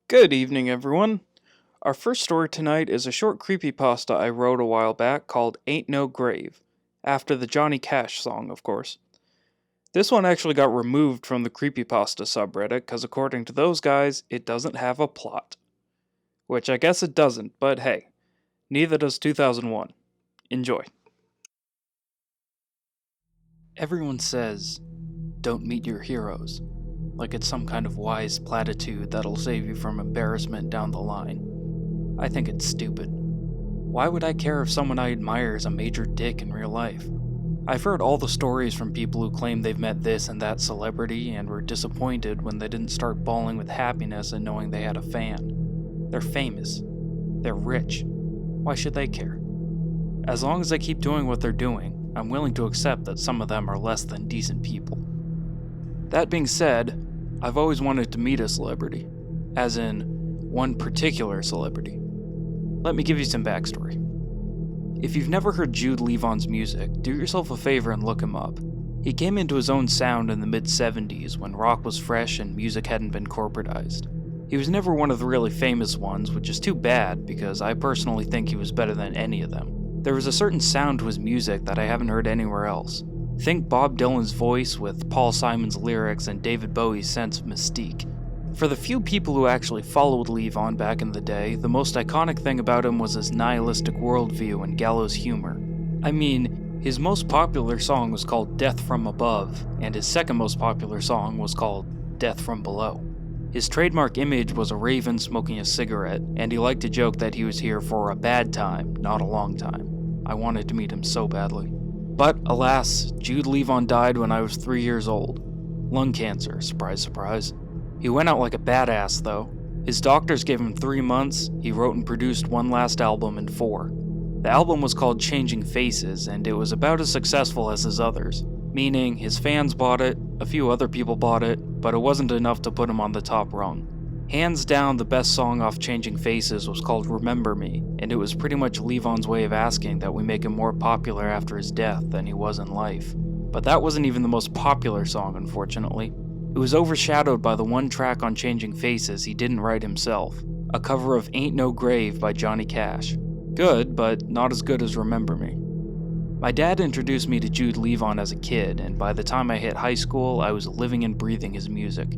Good evening, everyone. Our first story tonight is a short creepypasta I wrote a while back called Ain't No Grave, after the Johnny Cash song, of course. This one actually got removed from the creepypasta subreddit because, according to those guys, it doesn't have a plot. Which I guess it doesn't, but hey, neither does 2001. Enjoy. Everyone says, don't meet your heroes, like it's some kind of wise platitude that'll save you from embarrassment down the line. I think it's stupid. Why would I care if someone I admire is a major dick in real life? I've heard all the stories from people who claim they've met this and that celebrity and were disappointed when they didn't start bawling with happiness and knowing they had a fan. They're famous. They're rich. Why should they care? As long as they keep doing what they're doing, I'm willing to accept that some of them are less than decent people. That being said, I've always wanted to meet a celebrity, as in, one particular celebrity. Let me give you some backstory. If you've never heard Jude Levon's music, do yourself a favor and look him up. He came into his own sound in the mid-70s when rock was fresh and music hadn't been corporatized. He was never one of the really famous ones, which is too bad because I personally think he was better than any of them. There was a certain sound to his music that I haven't heard anywhere else. Think Bob Dylan's voice with Paul Simon's lyrics and David Bowie's sense of mystique. For the few people who actually followed Levon back in the day, the most iconic thing about him was his nihilistic worldview and gallows humor. I mean, his most popular song was called Death from Above, and his second most popular song was called Death from Below. His trademark image was a raven smoking a cigarette, and he liked to joke that he was here for a bad time, not a long time. I wanted to meet him so badly. But, alas, Jude Levon died when I was 3 years old. Lung cancer, surprise, surprise. He went out like a badass, though. His doctors gave him 3 months, he wrote and produced one last album in 4. The album was called Changing Faces, and it was about as successful as his others. Meaning, his fans bought it, a few other people bought it, but it wasn't enough to put him on the top rung. Hands down, the best song off Changing Faces was called Remember Me, and it was pretty much Levon's way of asking that we make him more popular after his death than he was in life. But that wasn't even the most popular song, unfortunately. It was overshadowed by the one track on Changing Faces he didn't write himself, a cover of Ain't No Grave by Johnny Cash. Good, but not as good as Remember Me. My dad introduced me to Jude Levon as a kid, and by the time I hit high school, I was living and breathing his music.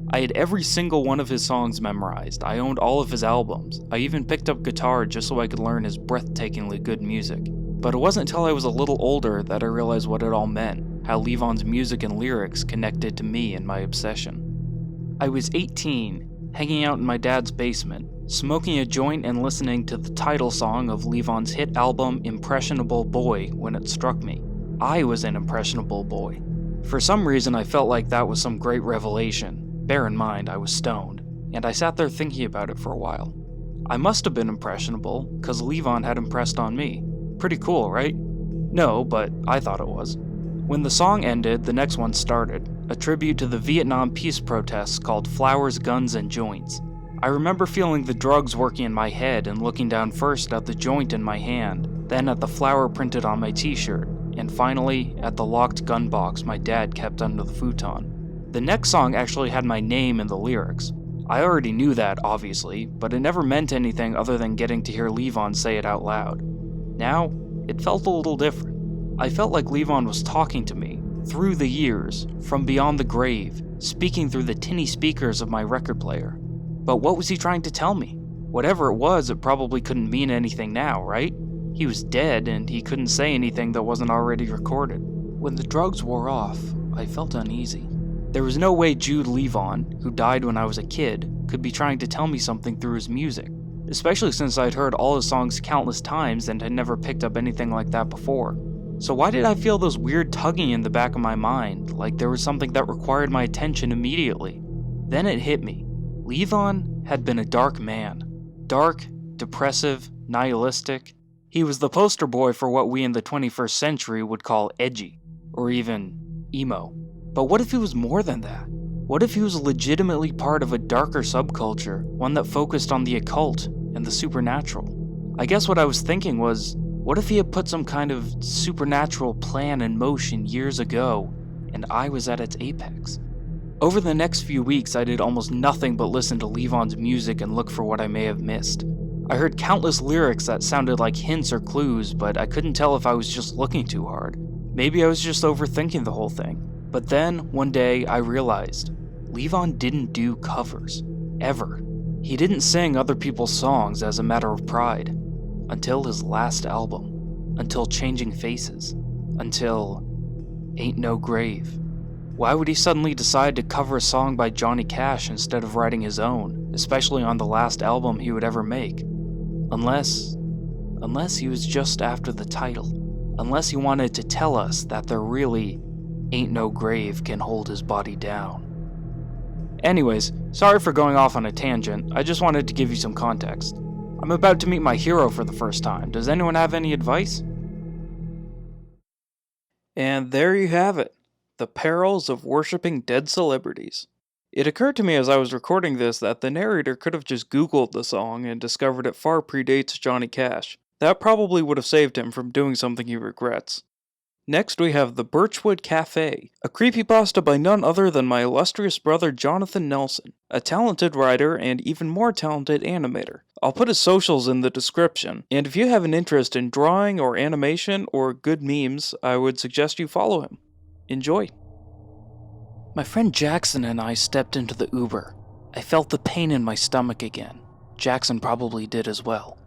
I had every single one of his songs memorized, I owned all of his albums, I even picked up guitar just so I could learn his breathtakingly good music. But it wasn't until I was a little older that I realized what it all meant, how Levon's music and lyrics connected to me and my obsession. I was 18, hanging out in my dad's basement, smoking a joint and listening to the title song of Levon's hit album Impressionable Boy when it struck me. I was an impressionable boy. For some reason I felt like that was some great revelation. Bear in mind, I was stoned, and I sat there thinking about it for a while. I must have been impressionable, cause Levon had impressed on me. Pretty cool, right? No, but I thought it was. When the song ended, the next one started, a tribute to the Vietnam peace protests called Flowers, Guns, and Joints. I remember feeling the drugs working in my head and looking down first at the joint in my hand, then at the flower printed on my t-shirt, and finally at the locked gun box my dad kept under the futon. The next song actually had my name in the lyrics. I already knew that, obviously, but it never meant anything other than getting to hear Levon say it out loud. Now, it felt a little different. I felt like Levon was talking to me, through the years, from beyond the grave, speaking through the tinny speakers of my record player. But what was he trying to tell me? Whatever it was, it probably couldn't mean anything now, right? He was dead, and he couldn't say anything that wasn't already recorded. When the drugs wore off, I felt uneasy. There was no way Jude Levon, who died when I was a kid, could be trying to tell me something through his music, especially since I'd heard all his songs countless times and had never picked up anything like that before. So why did I feel those weird tugging in the back of my mind, like there was something that required my attention immediately? Then it hit me. Levon had been a dark man. Dark, depressive, nihilistic. He was the poster boy for what we in the 21st century would call edgy, or even emo. But what if he was more than that? What if he was legitimately part of a darker subculture, one that focused on the occult and the supernatural? I guess what I was thinking was, what if he had put some kind of supernatural plan in motion years ago, and I was at its apex? Over the next few weeks, I did almost nothing but listen to Levon's music and look for what I may have missed. I heard countless lyrics that sounded like hints or clues, but I couldn't tell if I was just looking too hard. Maybe I was just overthinking the whole thing. But then, one day, I realized Levon didn't do covers. Ever. He didn't sing other people's songs as a matter of pride. Until his last album. Until Changing Faces. Until Ain't No Grave. Why would he suddenly decide to cover a song by Johnny Cash instead of writing his own, especially on the last album he would ever make? Unless he was just after the title. Unless he wanted to tell us that there really ain't no grave can hold his body down. Anyways, sorry for going off on a tangent, I just wanted to give you some context. I'm about to meet my hero for the first time. Does anyone have any advice? And there you have it. The perils of worshipping dead celebrities. It occurred to me as I was recording this that the narrator could have just Googled the song and discovered it far predates Johnny Cash. That probably would have saved him from doing something he regrets. Next we have the Birchwood Cafe, a creepypasta by none other than my illustrious brother Jonathan Nelson, a talented writer and even more talented animator. I'll put his socials in the description, and if you have an interest in drawing or animation or good memes, I would suggest you follow him. Enjoy. My friend Jackson and I stepped into the Uber. I felt the pain in my stomach again. Jackson probably did as well.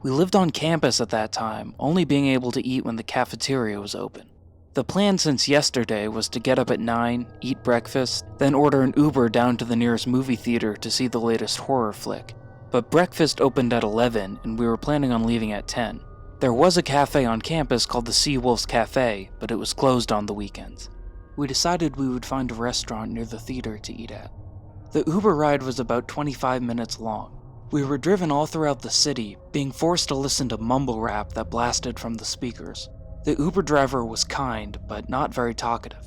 We lived on campus at that time, only being able to eat when the cafeteria was open. The plan since yesterday was to get up at 9, eat breakfast, then order an Uber down to the nearest movie theater to see the latest horror flick. But breakfast opened at 11 and we were planning on leaving at 10. There was a cafe on campus called the Seawolves Cafe, but it was closed on the weekends. We decided we would find a restaurant near the theater to eat at. The Uber ride was about 25 minutes long. We were driven all throughout the city, being forced to listen to mumble rap that blasted from the speakers. The Uber driver was kind, but not very talkative.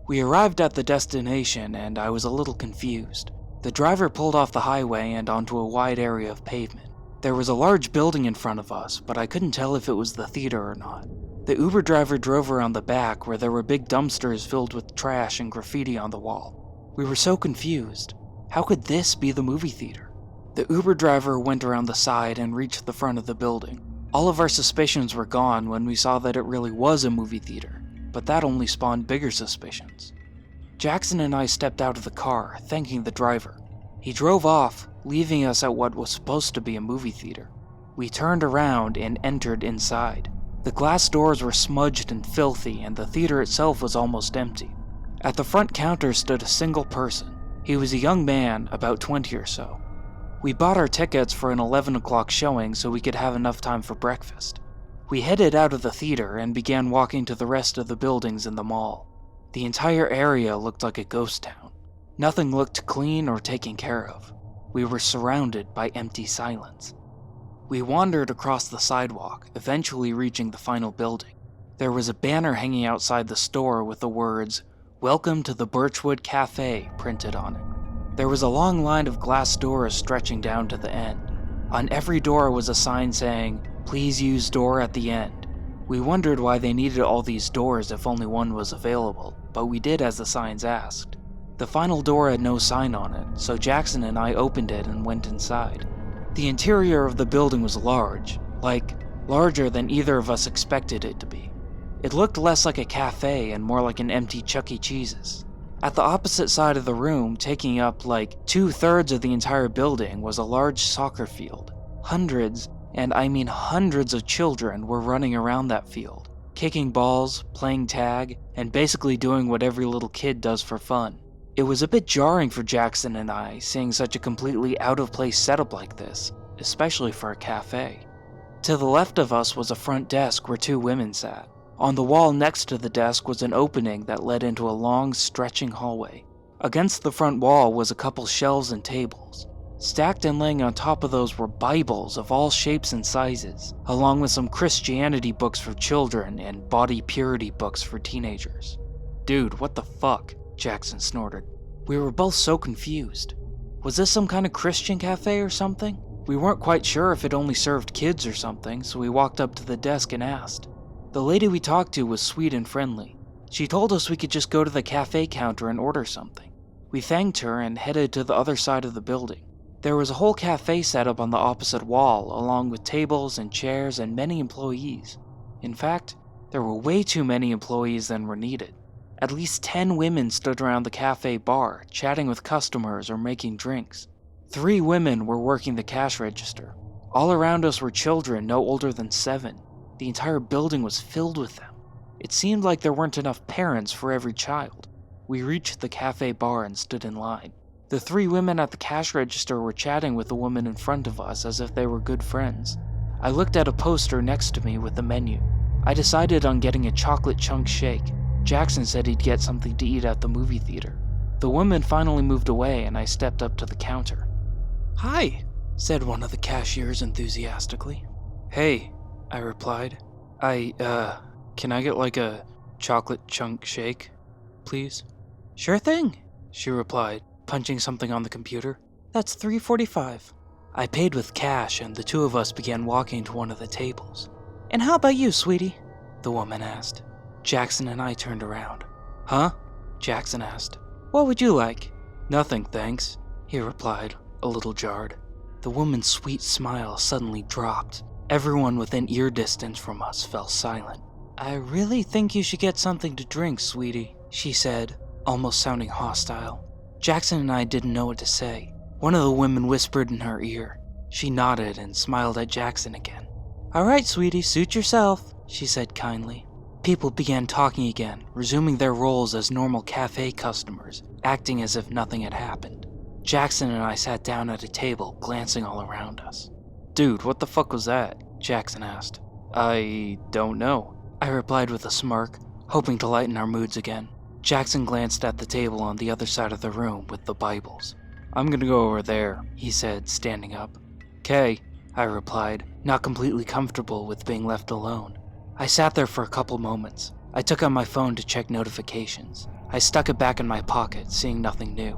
We arrived at the destination and I was a little confused. The driver pulled off the highway and onto a wide area of pavement. There was a large building in front of us, but I couldn't tell if it was the theater or not. The Uber driver drove around the back where there were big dumpsters filled with trash and graffiti on the wall. We were so confused. How could this be the movie theater? The Uber driver went around the side and reached the front of the building. All of our suspicions were gone when we saw that it really was a movie theater, but that only spawned bigger suspicions. Jackson and I stepped out of the car, thanking the driver. He drove off, leaving us at what was supposed to be a movie theater. We turned around and entered inside. The glass doors were smudged and filthy, and the theater itself was almost empty. At the front counter stood a single person. He was a young man, about 20 or so. We bought our tickets for an 11 o'clock showing so we could have enough time for breakfast. We headed out of the theater and began walking to the rest of the buildings in the mall. The entire area looked like a ghost town. Nothing looked clean or taken care of. We were surrounded by empty silence. We wandered across the sidewalk, eventually reaching the final building. There was a banner hanging outside the store with the words, "Welcome to the Birchwood Cafe," printed on it. There was a long line of glass doors stretching down to the end. On every door was a sign saying, "Please use door at the end." We wondered why they needed all these doors if only one was available, but we did as the signs asked. The final door had no sign on it, so Jackson and I opened it and went inside. The interior of the building was large, larger than either of us expected it to be. It looked less like a cafe and more like an empty Chuck E. Cheese's. At the opposite side of the room, taking up 2/3 of the entire building, was a large soccer field. Hundreds, and I mean hundreds of children were running around that field, kicking balls, playing tag, and basically doing what every little kid does for fun. It was a bit jarring for Jackson and I, seeing such a completely out-of-place setup like this, especially for a cafe. To the left of us was a front desk where 2 women sat. On the wall next to the desk was an opening that led into a long, stretching hallway. Against the front wall was a couple shelves and tables. Stacked and laying on top of those were Bibles of all shapes and sizes, along with some Christianity books for children and body purity books for teenagers. "Dude, what the fuck?" Jackson snorted. We were both so confused. Was this some kind of Christian cafe or something? We weren't quite sure if it only served kids or something, so we walked up to the desk and asked. The lady we talked to was sweet and friendly. She told us we could just go to the cafe counter and order something. We thanked her and headed to the other side of the building. There was a whole cafe set up on the opposite wall, along with tables and chairs and many employees. In fact, there were way too many employees than were needed. At least 10 women stood around the cafe bar, chatting with customers or making drinks. 3 women were working the cash register. All around us were children no older than 7. The entire building was filled with them. It seemed like there weren't enough parents for every child. We reached the cafe bar and stood in line. The 3 women at the cash register were chatting with the woman in front of us as if they were good friends. I looked at a poster next to me with the menu. I decided on getting a chocolate chunk shake. Jackson said he'd get something to eat at the movie theater. The woman finally moved away and I stepped up to the counter. "Hi," said one of the cashiers enthusiastically. "Hey," I replied. Can I get like a chocolate chunk shake, please?" "Sure thing," she replied, punching something on the computer. "That's $3.45. I paid with cash and the 2 of us began walking to one of the tables. "And how about you, sweetie?" the woman asked. Jackson and I turned around. "Huh?" Jackson asked. "What would you like?" "Nothing, thanks," he replied, a little jarred. The woman's sweet smile suddenly dropped. Everyone within ear distance from us fell silent. "I really think you should get something to drink, sweetie," she said, almost sounding hostile. Jackson and I didn't know what to say. One of the women whispered in her ear. She nodded and smiled at Jackson again. "All right, sweetie, suit yourself," she said kindly. People began talking again, resuming their roles as normal cafe customers, acting as if nothing had happened. Jackson and I sat down at a table, glancing all around us. "Dude, what the fuck was that?" Jackson asked. "I don't know," I replied with a smirk, hoping to lighten our moods again. Jackson glanced at the table on the other side of the room with the Bibles. "I'm gonna go over there," he said, standing up. "'Kay," I replied, not completely comfortable with being left alone. I sat there for a couple moments. I took out my phone to check notifications. I stuck it back in my pocket, seeing nothing new.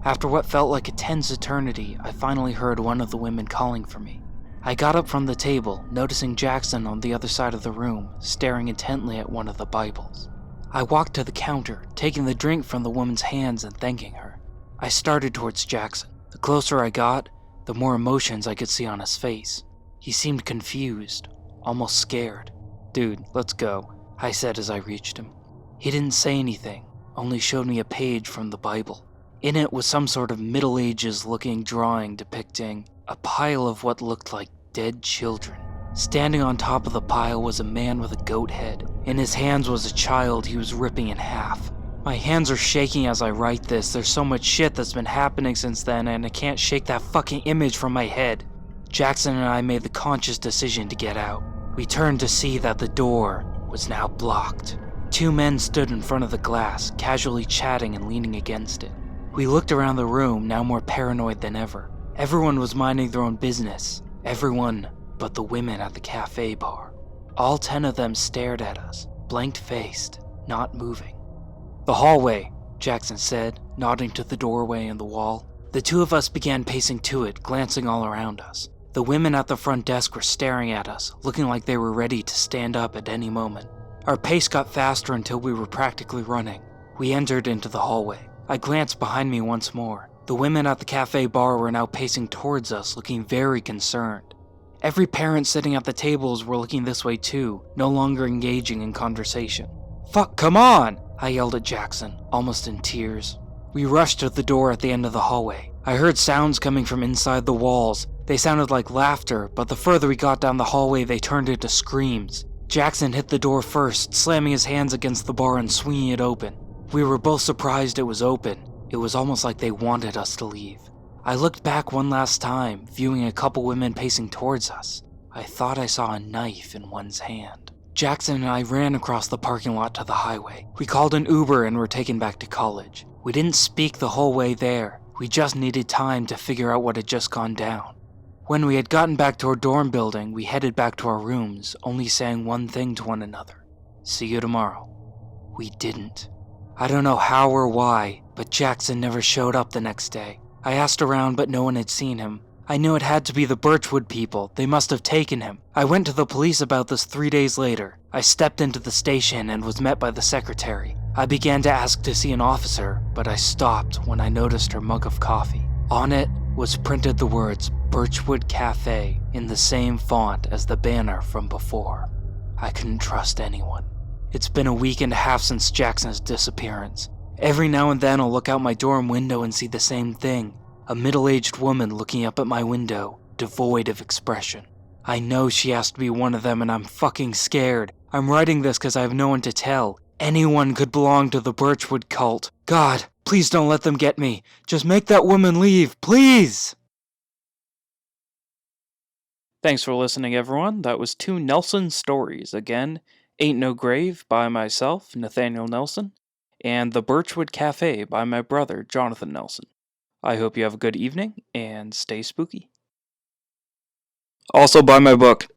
After what felt like a tense eternity, I finally heard one of the women calling for me. I got up from the table, noticing Jackson on the other side of the room, staring intently at one of the Bibles. I walked to the counter, taking the drink from the woman's hands and thanking her. I started towards Jackson. The closer I got, the more emotions I could see on his face. He seemed confused, almost scared. "Dude, let's go," I said as I reached him. He didn't say anything, only showed me a page from the Bible. In it was some sort of Middle Ages looking drawing depicting a pile of what looked like dead children. Standing on top of the pile was a man with a goat head. In his hands was a child he was ripping in half. My hands are shaking as I write this. There's so much shit that's been happening since then and I can't shake that fucking image from my head. Jackson and I made the conscious decision to get out. We turned to see that the door was now blocked. 2 men stood in front of the glass, casually chatting and leaning against it. We looked around the room, now more paranoid than ever. Everyone was minding their own business. Everyone but the women at the cafe bar. All 10 of them stared at us, blank-faced, not moving. "The hallway," Jackson said, nodding to the doorway in the wall. The 2 of us began pacing to it, glancing all around us. The women at the front desk were staring at us, looking like they were ready to stand up at any moment. Our pace got faster until we were practically running. We entered into the hallway. I glanced behind me once more. The women at the cafe bar were now pacing towards us, looking very concerned. Every parent sitting at the tables were looking this way too, no longer engaging in conversation. "Fuck, come on!" I yelled at Jackson, almost in tears. We rushed to the door at the end of the hallway. I heard sounds coming from inside the walls. They sounded like laughter, but the further we got down the hallway, they turned into screams. Jackson hit the door first, slamming his hands against the bar and swinging it open. We were both surprised it was open. It was almost like they wanted us to leave. I looked back one last time, viewing a couple women pacing towards us. I thought I saw a knife in one's hand. Jackson and I ran across the parking lot to the highway. We called an Uber and were taken back to college. We didn't speak the whole way there. We just needed time to figure out what had just gone down. When we had gotten back to our dorm building, we headed back to our rooms, only saying one thing to one another. "See you tomorrow." We didn't. I don't know how or why, but Jackson never showed up the next day. I asked around, but no one had seen him. I knew it had to be the Birchwood people. They must have taken him. I went to the police about this 3 days later. I stepped into the station and was met by the secretary. I began to ask to see an officer, but I stopped when I noticed her mug of coffee. On it was printed the words Birchwood Cafe in the same font as the banner from before. I couldn't trust anyone. It's been a week and a half since Jackson's disappearance. Every now and then I'll look out my dorm window and see the same thing. A middle-aged woman looking up at my window, devoid of expression. I know she has to be one of them and I'm fucking scared. I'm writing this because I have no one to tell. Anyone could belong to the Birchwood cult. God, please don't let them get me. Just make that woman leave, please! Thanks for listening, everyone. That was 2 Nelson stories. Again, Ain't No Grave by myself, Nathaniel Nelson, and The Birchwood Cafe by my brother, Jonathan Nelson. I hope you have a good evening, and stay spooky. Also, buy my book.